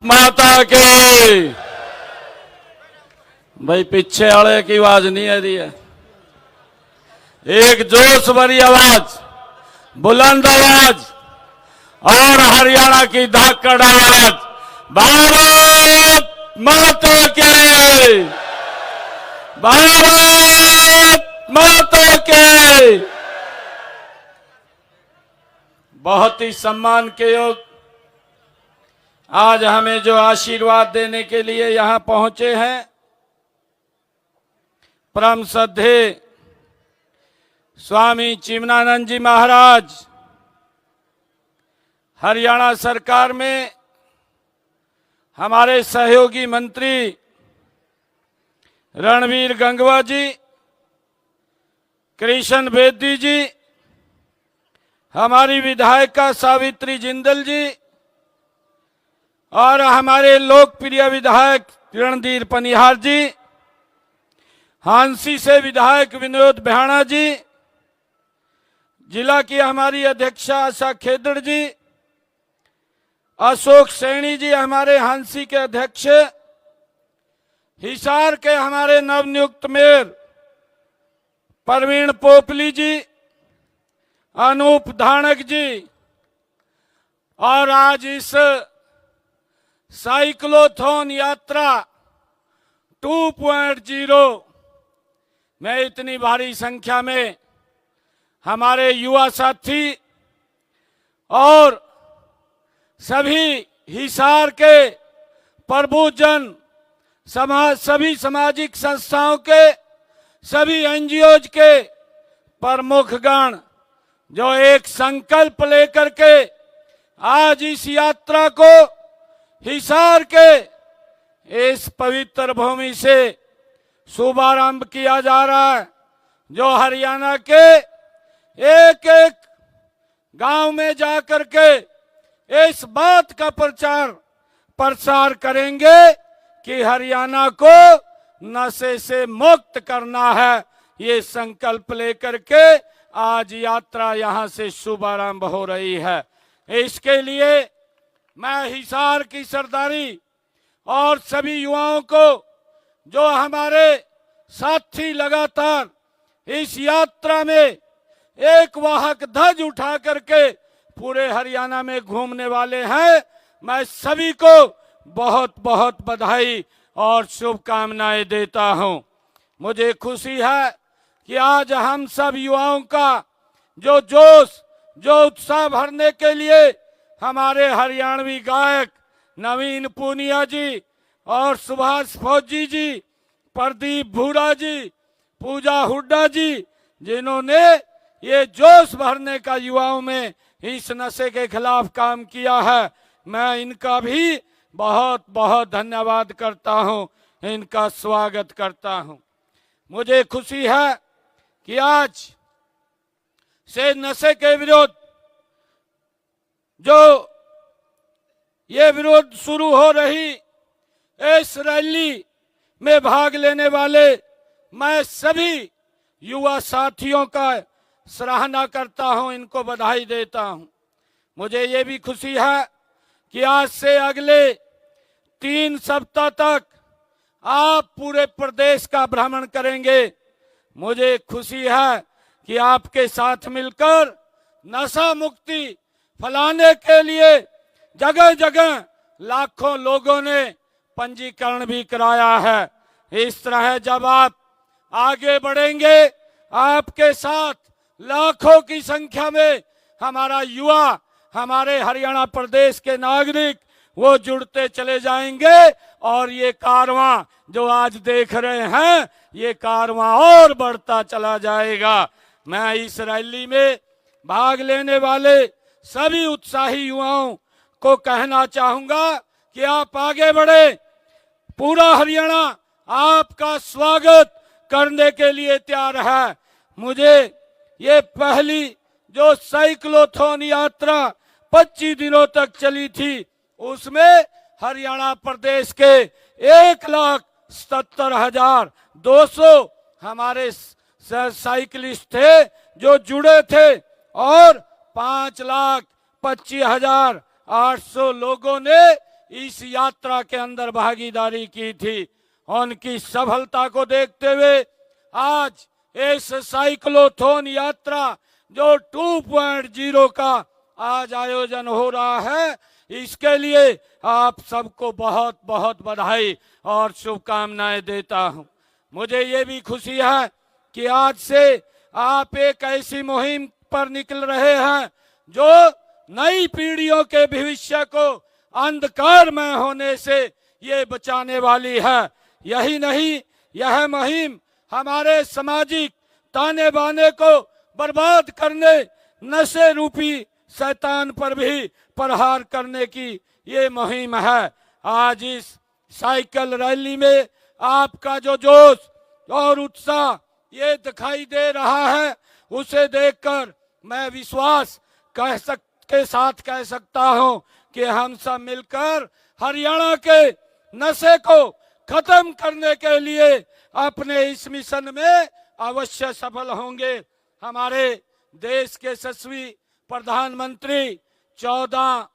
माता के भाई पीछे वाले की आवाज नहीं आ रही है। एक जोश भरी आवाज, बुलंद आवाज और हरियाणा की धाकड़ आवाज, भारत माता के, भारत माता के। बहुत ही सम्मान के योग आज हमें जो आशीर्वाद देने के लिए यहां पहुंचे हैं, परम श्रद्धेय स्वामी चिमनानंद जी महाराज, हरियाणा सरकार में हमारे सहयोगी मंत्री रणवीर गंगवा जी, कृष्ण बेदी जी, हमारी विधायिका सावित्री जिंदल जी और हमारे लोकप्रिय विधायक रणधीर पनिहार जी, हांसी से विधायक विनोद भ्याणा जी, जिला की हमारी अध्यक्षा आशा खेदड़ जी, अशोक सैनी जी हमारे हांसी के अध्यक्ष, हिसार के हमारे नवनियुक्त मेयर प्रवीण पोपली जी, अनूप धानक जी, और आज इस साइक्लोथॉन यात्रा 2.0 में इतनी भारी संख्या में हमारे युवा साथी और सभी हिसार के प्रबुद्धजन, सभी सामाजिक संस्थाओं के, सभी एनजीओज के प्रमुखगण जो एक संकल्प लेकर के आज इस यात्रा को हिसार के इस पवित्र भूमि से शुभारंभ किया जा रहा है, जो हरियाणा के एक एक गांव में जाकर के इस बात का प्रचार प्रसार करेंगे कि हरियाणा को नशे से मुक्त करना है। ये संकल्प लेकर के आज यात्रा यहां से शुभारंभ हो रही है। इसके लिए मैं हिसार की सरदारी और सभी युवाओं को, जो हमारे साथी लगातार इस यात्रा में एक वाहक ध्वज उठा करके पूरे हरियाणा में घूमने वाले हैं, मैं सभी को बहुत बहुत बधाई और शुभकामनाएं देता हूं। मुझे खुशी है कि आज हम सब युवाओं का जो जोश, जो उत्साह भरने के लिए हमारे हरियाणवी गायक नवीन पूनिया जी और सुभाष फौजी जी, प्रदीप भूरा जी, पूजा हुड्डा जी, जिन्होंने ये जोश भरने का युवाओं में इस नशे के खिलाफ काम किया है, मैं इनका भी बहुत बहुत धन्यवाद करता हूं, इनका स्वागत करता हूं। मुझे खुशी है कि आज से नशे के विरोध जो ये विरोध शुरू हो रही, इस रैली में भाग लेने वाले मैं सभी युवा साथियों का सराहना करता हूं, इनको बधाई देता हूं। मुझे ये भी खुशी है कि आज से अगले 3 सप्ताह तक आप पूरे प्रदेश का भ्रमण करेंगे। मुझे खुशी है कि आपके साथ मिलकर नशा मुक्ति फैलाने के लिए जगह जगह लाखों लोगों ने पंजीकरण भी कराया है। इस तरह जब आप आगे बढ़ेंगे, आपके साथ लाखों की संख्या में हमारा युवा, हमारे हरियाणा प्रदेश के नागरिक वो जुड़ते चले जाएंगे और ये कारवां जो आज देख रहे हैं, ये कारवां और बढ़ता चला जाएगा। मैं इस रैली में भाग लेने वाले सभी उत्साही युवाओं को कहना चाहूंगा कि आप आगे बढ़े। पूरा हरियाणा आपका स्वागत करने के लिए तैयार है। मुझे ये पहली जो साइक्लोथॉन यात्रा 25 दिनों तक चली थी, उसमें हरियाणा प्रदेश के 1,77,200 हमारे साइकिलिस्ट थे जो जुड़े थे और 5,25,800 लोगों ने इस यात्रा के अंदर भागीदारी की थी, उनकी सफलता को देखते हुए आज इस साइक्लोथॉन यात्रा जो 2.0 का आज आयोजन हो रहा है, इसके लिए आप सबको बहुत बहुत बधाई और शुभकामनाएं देता हूं। मुझे ये भी खुशी है कि आज से आप एक ऐसी मुहिम पर निकल रहे हैं जो नई पीढ़ियों के भविष्य को अंधकार में होने से ये बचाने वाली है। यही नहीं, यह मुहिम हमारे सामाजिक ताने बाने को बर्बाद करने, नशे रूपी शैतान पर भी प्रहार करने की ये मुहिम है। आज इस साइकिल रैली में आपका जो जोश और उत्साह ये दिखाई दे रहा है, उसे देखकर मैं विश्वास के साथ कह सकता हूं कि हम सब मिलकर हरियाणा के नशे को खत्म करने के लिए अपने इस मिशन में अवश्य सफल होंगे। हमारे देश के यशस्वी प्रधानमंत्री 14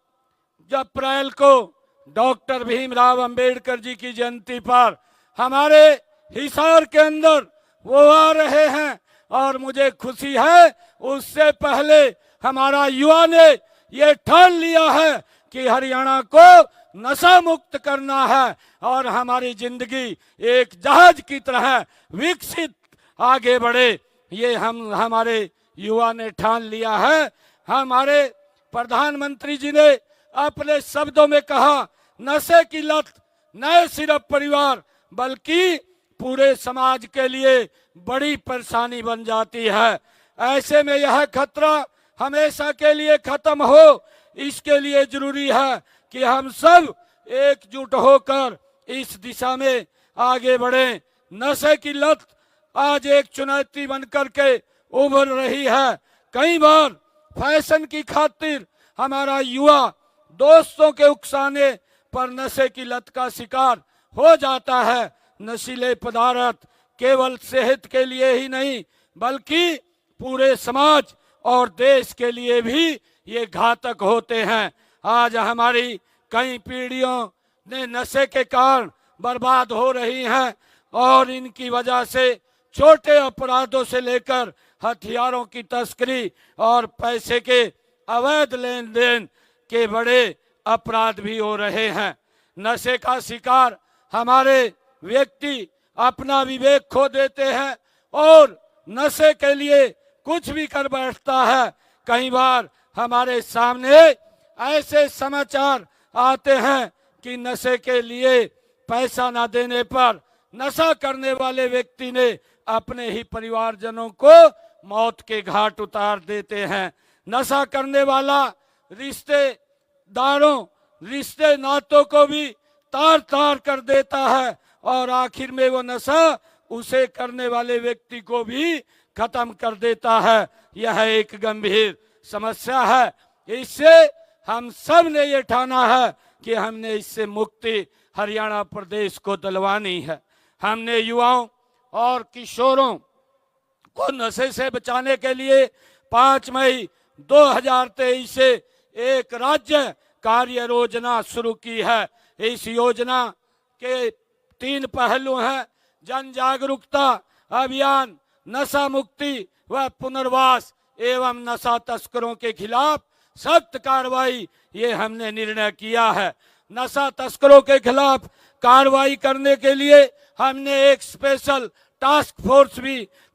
अप्रैल को डॉक्टर भीमराव अंबेडकर जी की जयंती पर हमारे हिसार के अंदर वो आ रहे हैं और मुझे खुशी है, उससे पहले हमारा युवा ने ये ठान लिया है कि हरियाणा को नशा मुक्त करना है और हमारी जिंदगी एक जहाज की तरह विकसित आगे बढ़े। ये हमारे युवा ने ठान लिया है। हमारे प्रधानमंत्री जी ने अपने शब्दों में कहा, नशे की लत न सिर्फ परिवार बल्कि पूरे समाज के लिए बड़ी परेशानी बन जाती है। ऐसे में यह खतरा हमेशा के लिए खत्म हो, इसके लिए जरूरी है कि हम सब एकजुट होकर इस दिशा में आगे बढ़ें। नशे की लत आज एक चुनौती बनकर के उभर रही है। कई बार फैशन की खातिर हमारा युवा दोस्तों के उकसाने पर नशे की लत का शिकार हो जाता है। नशीले पदार्थ केवल सेहत के लिए ही नहीं बल्कि पूरे समाज और देश के लिए भी ये घातक होते हैं। आज हमारी कई पीढ़ियों ने नशे के कारण बर्बाद हो रही हैं और इनकी वजह से छोटे अपराधों से लेकर हथियारों की तस्करी और पैसे के अवैध लेन देन के बड़े अपराध भी हो रहे हैं। नशे का शिकार हमारे व्यक्ति अपना विवेक खो देते हैं और नशे के लिए कुछ भी कर बैठता है। कई बार हमारे सामने ऐसे समाचार आते हैं कि नशे के लिए पैसा ना देने पर नशा करने वाले व्यक्ति ने अपने ही परिवारजनों को मौत के घाट उतार देते हैं। नशा करने वाला रिश्ते नातों को भी तार तार कर देता है और आखिर में वो नशा उसे करने वाले व्यक्ति को भी खत्म कर देता है। यह एक गंभीर समस्या है। इससे हम सब ने ये ठाना है कि हमने इससे मुक्ति हरियाणा प्रदेश को दिलवानी है। हमने युवाओं और किशोरों को नशे से बचाने के लिए 5 मई 2023 से एक राज्य कार्य योजना शुरू की है। इस योजना के 3 पहलू हैं: जन जागरूकता अभियान, नशा मुक्ति व पुनर्वास एवं नशा तस्करों के खिलाफ सख्त कार्रवाई। ये हमने निर्णय किया है। नशा तस्करों के खिलाफ कार्रवाई करने के लिए हमने एक स्पेशल टास्क फोर्स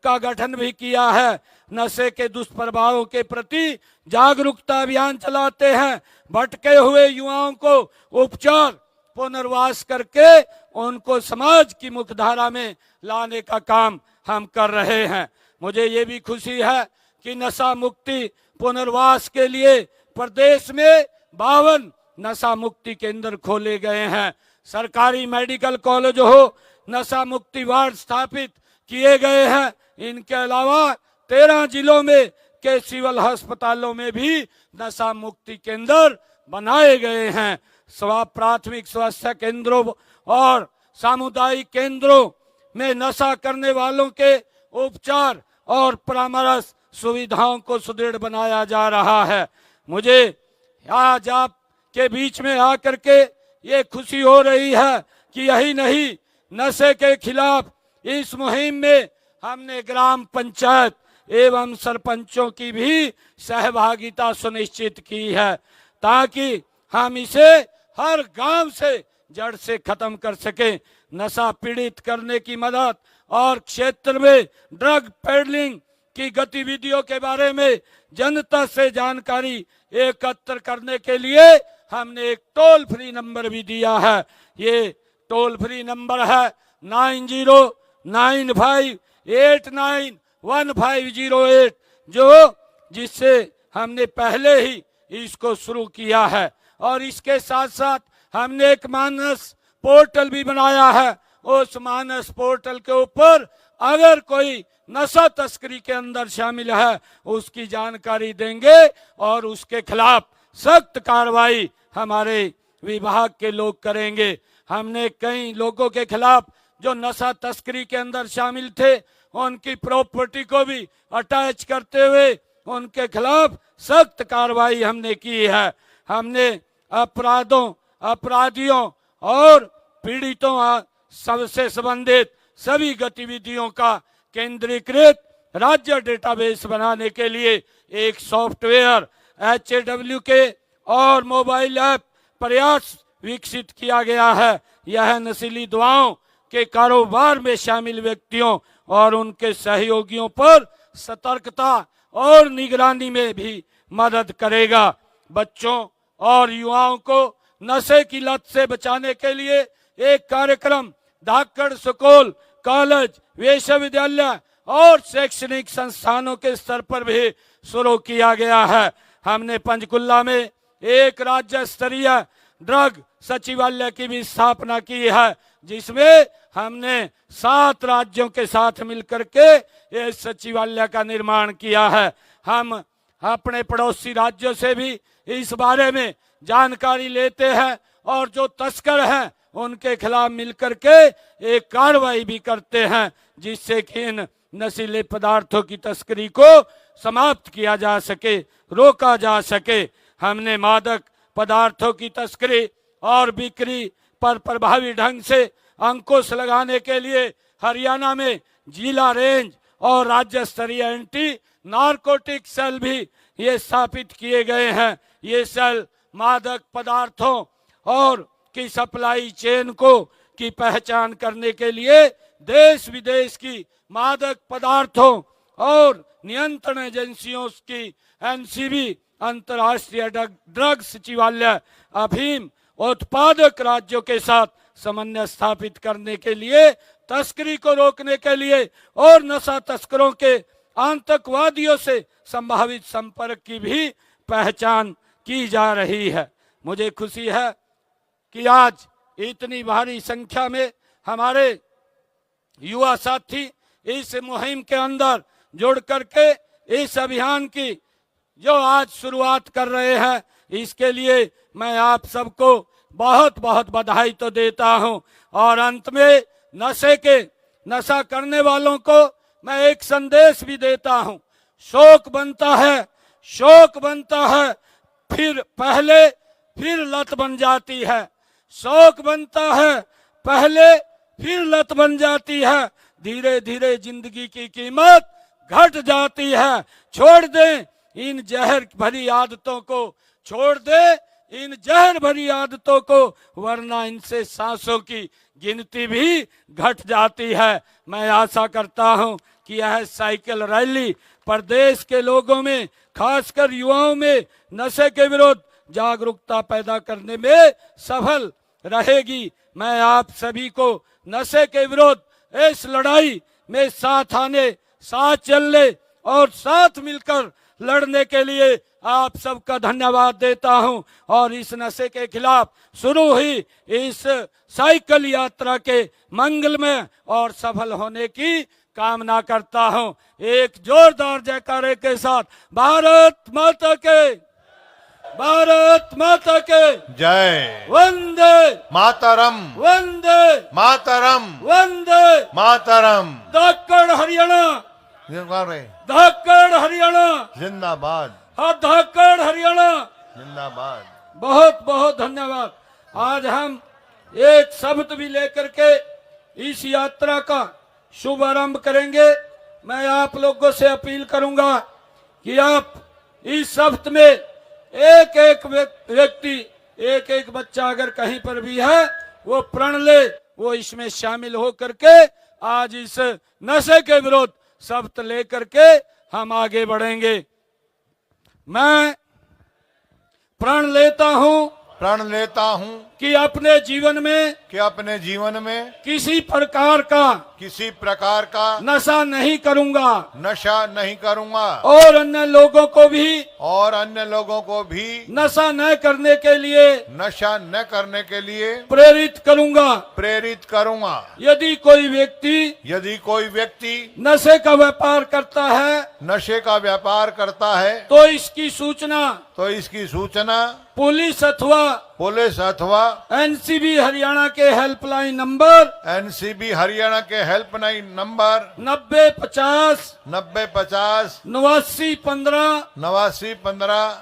का गठन भी किया है। नशे के दुष्प्रभावों के प्रति जागरूकता अभियान चलाते हैं। भटके हुए युवाओं को उपचार पुनर्वास करके उनको समाज की मुख्यधारा में लाने का काम हम कर रहे हैं। मुझे ये भी खुशी है कि नशा मुक्ति पुनर्वास के लिए प्रदेश में 52 नशा मुक्ति केंद्र खोले गए हैं। सरकारी मेडिकल कॉलेज हो, नशा मुक्ति वार्ड स्थापित किए गए हैं। इनके अलावा 13 जिलों में के सिविल अस्पतालों में भी नशा मुक्ति केंद्र बनाए गए हैं। प्राथमिक स्वास्थ्य केंद्रों और सामुदायिक केंद्रों में नशा करने वालों के उपचार और परामर्श सुविधाओं को सुदृढ़ बनाया जा रहा है। मुझे आज आपके बीच में आकर के ये खुशी हो रही है कि यही नहीं, नशे के खिलाफ इस मुहिम में हमने ग्राम पंचायत एवं सरपंचों की भी सहभागिता सुनिश्चित की है, ताकि हम इसे हर गांव से जड़ से खत्म कर सके। नशा पीड़ित करने की मदद और क्षेत्र में ड्रग पेडलिंग की गतिविधियों के बारे में जनता से जानकारी एकत्र करने के लिए हमने एक टोल फ्री नंबर भी दिया है। ये टोल फ्री नंबर है 9095891508, जिससे हमने पहले ही इसको शुरू किया है। और इसके साथ साथ हमने एक मानस पोर्टल भी बनाया है। उस मानस पोर्टल के ऊपर अगर कोई नशा तस्करी के अंदर शामिल है उसकी जानकारी देंगे और उसके खिलाफ सख्त कार्रवाई हमारे विभाग के लोग करेंगे। हमने कई लोगों के खिलाफ जो नशा तस्करी के अंदर शामिल थे उनकी प्रॉपर्टी को भी अटैच करते हुए उनके खिलाफ सख्त कार्रवाई हमने की है। हमने अपराधियों और पीड़ितों सबसे संबंधित सभी गतिविधियों का केंद्रीकृत राज्य डेटाबेस बनाने के लिए एक सॉफ्टवेयर HAWK और मोबाइल ऐप प्रयास विकसित किया गया है। यह नशीली दवाओं के कारोबार में शामिल व्यक्तियों और उनके सहयोगियों पर सतर्कता और निगरानी में भी मदद करेगा। बच्चों और युवाओं को नशे की लत से बचाने के लिए एक कार्यक्रम धाकड़ स्कूल, कॉलेज, विश्वविद्यालय और शैक्षणिक संस्थानों के स्तर पर भी शुरू किया गया है। हमने पंचकुला में एक राज्य स्तरीय ड्रग सचिवालय की भी स्थापना की है, जिसमें हमने 7 राज्यों के साथ मिलकर के इस सचिवालय का निर्माण किया है। हम अपने पड़ोसी राज्यों से भी इस बारे में जानकारी लेते हैं और जो तस्कर हैं उनके खिलाफ मिलकर के एक कार्रवाई भी करते हैं, जिससे कि इन नशीले पदार्थों की तस्करी को समाप्त किया जा सके, रोका जा सके। हमने मादक पदार्थों की तस्करी और बिक्री पर प्रभावी ढंग से अंकुश लगाने के लिए हरियाणा में जिला रेंज और राज्य स्तरीय एंटी नारकोटिक सेल भी ये स्थापित किए गए हैं। ये सेल मादक पदार्थों और की सप्लाई चेन को की पहचान करने के लिए देश विदेश की मादक पदार्थों और नियंत्रण एजेंसियों की NCB अंतर्राष्ट्रीय ड्रग सचिवालय अफीम उत्पादक राज्यों के साथ समन्वय स्थापित करने के लिए, तस्करी को रोकने के लिए और नशा तस्करों के आतंकवादियों से संभावित संपर्क की भी पहचान की जा रही है। मुझे खुशी है कि आज इतनी भारी संख्या में हमारे युवा साथी इस मुहिम के अंदर जुड़ करके इस अभियान की जो आज शुरुआत कर रहे हैं, इसके लिए मैं आप सबको बहुत बहुत बधाई तो देता हूं। और अंत में नशा करने वालों को मैं एक संदेश भी देता हूं। शौक बनता है, फिर लत बन जाती है। शौक बनता है पहले, फिर लत बन जाती है। धीरे धीरे जिंदगी की कीमत घट जाती है। छोड़ दें इन जहर भरी आदतों को, छोड़ दे इन जहर भरी आदतों को, वरना इनसे सांसों की गिनती भी घट जाती है। मैं आशा करता हूं कि यह साइकिल रैली प्रदेश के लोगों में, खासकर युवाओं में नशे के विरुद्ध जागरूकता पैदा करने में सफल रहेगी। मैं आप सभी को नशे के विरुद्ध इस लड़ाई में साथ आने, साथ चलने और साथ मिलकर लड़ने के लिए आप सबका धन्यवाद देता हूं। और इस नशे के खिलाफ शुरू हुई इस साइकिल यात्रा के मंगलमय और सफल होने की कामना करता हूं। एक जोरदार जयकारे के साथ भारत माता के जय। वंदे मातरम, वंदे मातरम, वंदे मातरम। धाकड़ हरियाणा, धाकड़ हरियाणा जिंदाबाद, हाँ, धाकड़ हरियाणा जिंदाबाद। बहुत बहुत धन्यवाद। आज हम एक शब्द भी लेकर के इस यात्रा का शुभारंभ करेंगे। मैं आप लोगों से अपील करूंगा कि आप इस शब्द में एक एक व्यक्ति, एक एक बच्चा अगर कहीं पर भी है वो प्रण ले, वो इसमें शामिल हो करके आज इस नशे के विरुद्ध शब्द लेकर के हम आगे बढ़ेंगे। मैं प्रण लेता हूं कि अपने जीवन में किसी प्रकार का नशा नहीं करूंगा और अन्य लोगों को भी नशा न करने के लिए प्रेरित करूंगा। यदि कोई व्यक्ति नशे का व्यापार करता है तो इसकी सूचना पुलिस अथवा एनसीबी हरियाणा के हेल्पलाइन नंबर 9050 8915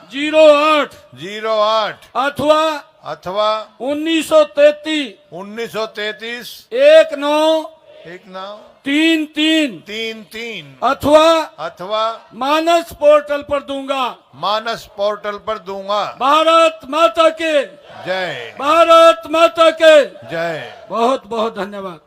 08 अथवा 1933 1933 अथवा मानस पोर्टल पर दूंगा। भारत माता के जय। बहुत बहुत धन्यवाद।